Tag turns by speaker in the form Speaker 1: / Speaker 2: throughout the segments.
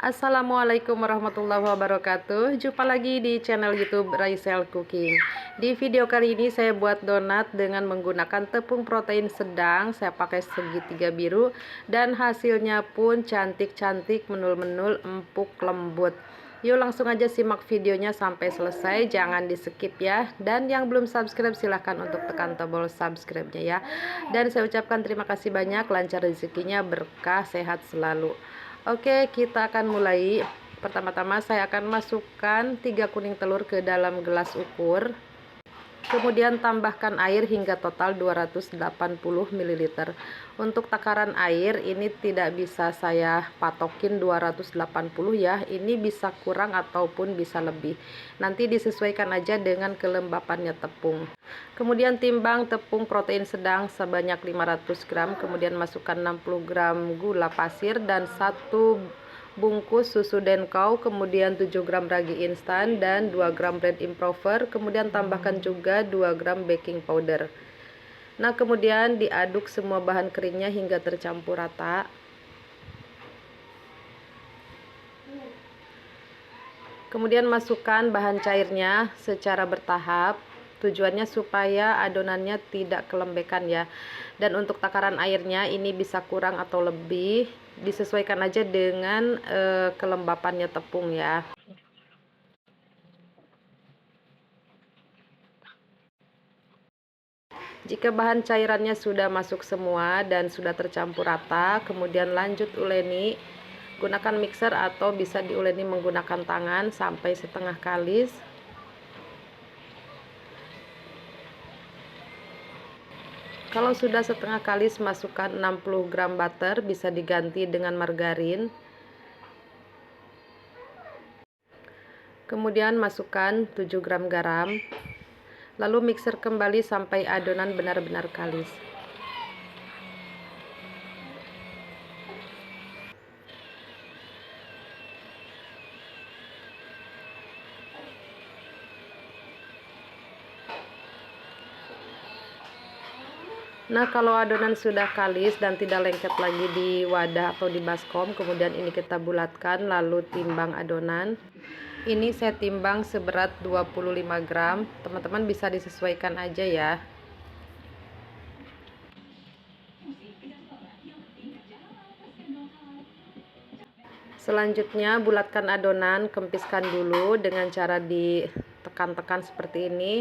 Speaker 1: Assalamualaikum warahmatullahi wabarakatuh. Jumpa lagi di channel YouTube Raisel Cooking. Di video kali ini saya buat donat dengan menggunakan tepung protein sedang. Saya pakai segitiga biru dan hasilnya pun cantik-cantik, menul-menul, empuk, lembut. Yuk langsung aja simak videonya sampai selesai, jangan di skip ya. Dan yang belum subscribe silahkan untuk tekan tombol subscribe-nya ya. Dan saya ucapkan terima kasih banyak, lancar rezekinya, berkah, sehat selalu. Oke, kita akan mulai. Pertama-tama saya akan masukkan 3 kuning telur ke dalam gelas ukur. Kemudian tambahkan air hingga total 280 ml. Untuk takaran air ini tidak bisa saya patokin 280 ya. Ini bisa kurang ataupun bisa lebih. Nanti disesuaikan aja dengan kelembapannya tepung. Kemudian timbang tepung protein sedang sebanyak 500 gram. Kemudian masukkan 60 gram gula pasir dan 1 bungkus susu denkau, kemudian 7 gram ragi instan dan 2 gram bread improver, kemudian tambahkan juga 2 gram baking powder. Nah, kemudian diaduk semua bahan keringnya hingga tercampur rata. Kemudian masukkan bahan cairnya secara bertahap. Tujuannya supaya adonannya tidak kelembekan ya. Dan untuk takaran airnya ini bisa kurang atau lebih, disesuaikan aja dengan kelembapannya tepung ya. Jika bahan cairannya sudah masuk semua dan sudah tercampur rata, kemudian lanjut uleni. Gunakan mixer atau bisa diuleni menggunakan tangan sampai setengah kalis. Kalau sudah setengah kalis, masukkan 60 gram butter, bisa diganti dengan margarin. Kemudian masukkan 7 gram garam. Lalu mixer kembali sampai adonan benar-benar kalis. Nah, kalau adonan sudah kalis dan tidak lengket lagi di wadah atau di baskom, kemudian ini kita bulatkan lalu timbang adonan. Ini saya timbang seberat 25 gram. Teman-teman bisa disesuaikan aja ya. Selanjutnya bulatkan adonan, kempiskan dulu dengan cara ditekan-tekan seperti ini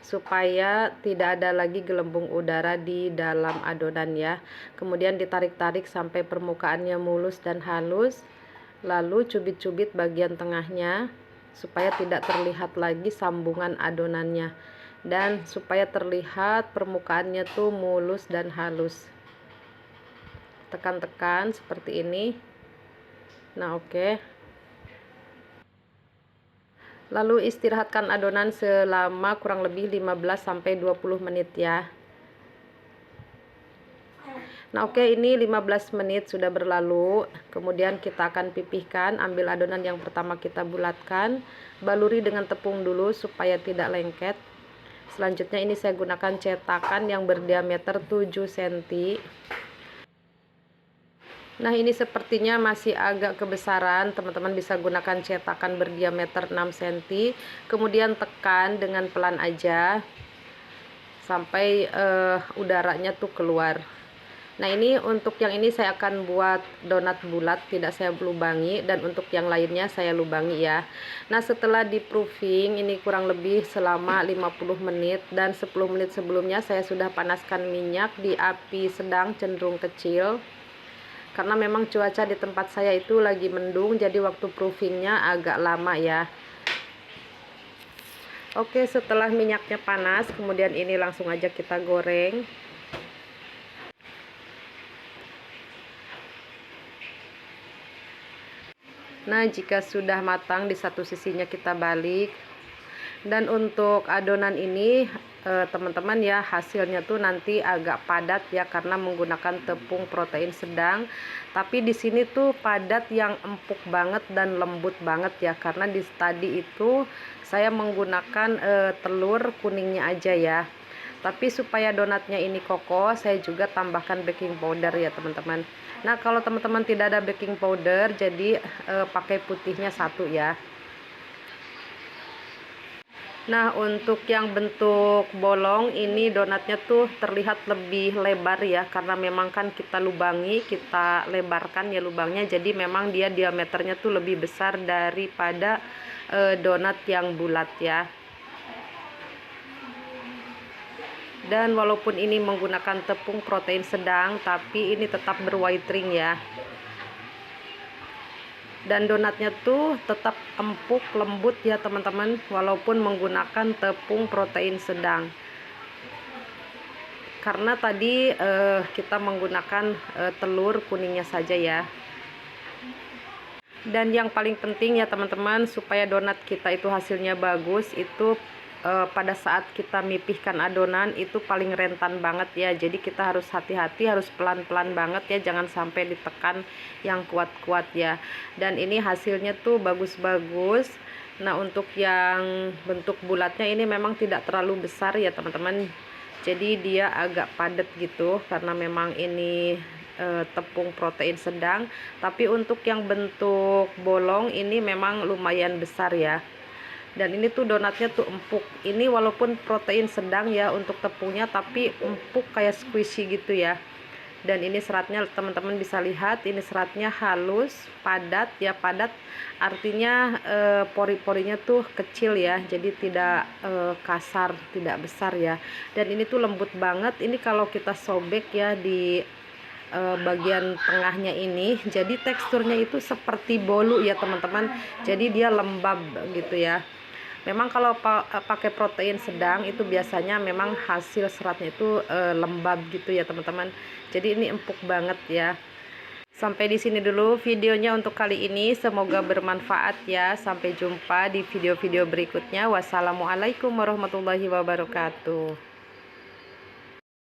Speaker 1: supaya tidak ada lagi gelembung udara di dalam adonan ya. Kemudian ditarik-tarik sampai permukaannya mulus dan halus. Lalu cubit-cubit bagian tengahnya supaya tidak terlihat lagi sambungan adonannya. Dan supaya terlihat permukaannya tuh mulus dan halus. Tekan-tekan seperti ini. Nah, oke. Lalu istirahatkan adonan selama kurang lebih 15-20 menit ya. Nah, oke, ini 15 menit sudah berlalu. Kemudian kita akan pipihkan, ambil adonan yang pertama kita bulatkan, baluri dengan tepung dulu supaya tidak lengket. Selanjutnya ini saya gunakan cetakan yang berdiameter 7 cm. Nah, ini sepertinya masih agak kebesaran. Teman-teman bisa gunakan cetakan berdiameter 6 cm. Kemudian tekan dengan pelan aja sampai udaranya tuh keluar. Nah, ini untuk yang ini saya akan buat donat bulat, tidak saya lubangi. Dan untuk yang lainnya saya lubangi ya. Nah, setelah di proofing ini kurang lebih selama 50 menit. Dan 10 menit sebelumnya saya sudah panaskan minyak di api sedang cenderung kecil. Karena memang cuaca di tempat saya itu lagi mendung, jadi waktu proofingnya agak lama ya. Oke, setelah minyaknya panas, kemudian ini langsung aja kita goreng. Nah, jika sudah matang di satu sisinya kita balik. Dan untuk adonan ini teman-teman ya, hasilnya tuh nanti agak padat ya karena menggunakan tepung protein sedang. Tapi di sini tuh padat yang empuk banget dan lembut banget ya, karena tadi itu saya menggunakan telur kuningnya aja ya. Tapi supaya donatnya ini kokoh, saya juga tambahkan baking powder ya teman-teman. Nah kalau teman-teman tidak ada baking powder, jadi pakai putihnya 1 ya. Nah untuk yang bentuk bolong ini donatnya tuh terlihat lebih lebar ya, karena memang kan kita lubangi, kita lebarkan ya lubangnya, jadi memang dia diameternya tuh lebih besar daripada donat yang bulat ya. Dan walaupun ini menggunakan tepung protein sedang, tapi ini tetap berwhite ring ya. Dan donatnya tuh tetap empuk lembut ya teman-teman, walaupun menggunakan tepung protein sedang, karena tadi kita menggunakan telur kuningnya saja ya. Dan yang paling penting ya teman-teman, supaya donat kita itu hasilnya bagus, itu pada saat kita mipihkan adonan itu paling rentan banget ya. Jadi kita harus hati-hati, harus pelan-pelan banget ya, jangan sampai ditekan yang kuat-kuat ya. Dan ini hasilnya tuh bagus-bagus. Nah untuk yang bentuk bulatnya ini memang tidak terlalu besar ya teman-teman, jadi dia agak padat gitu karena memang ini tepung protein sedang. Tapi untuk yang bentuk bolong ini memang lumayan besar ya. Dan ini tuh donatnya tuh empuk, ini walaupun protein sedang ya untuk tepungnya, tapi empuk kayak squishy gitu ya. Dan ini seratnya teman-teman bisa lihat, ini seratnya halus, padat ya, padat artinya pori-porinya tuh kecil ya, jadi tidak kasar, tidak besar ya. Dan ini tuh lembut banget, ini kalau kita sobek ya di bagian tengahnya ini, jadi teksturnya itu seperti bolu ya teman-teman, jadi dia lembab gitu ya. Memang kalau pakai protein sedang itu biasanya memang hasil seratnya itu lembab gitu ya teman-teman. Jadi ini empuk banget ya. Sampai di sini dulu videonya untuk kali ini. Semoga bermanfaat ya. Sampai jumpa di video-video berikutnya. Wassalamualaikum warahmatullahi wabarakatuh.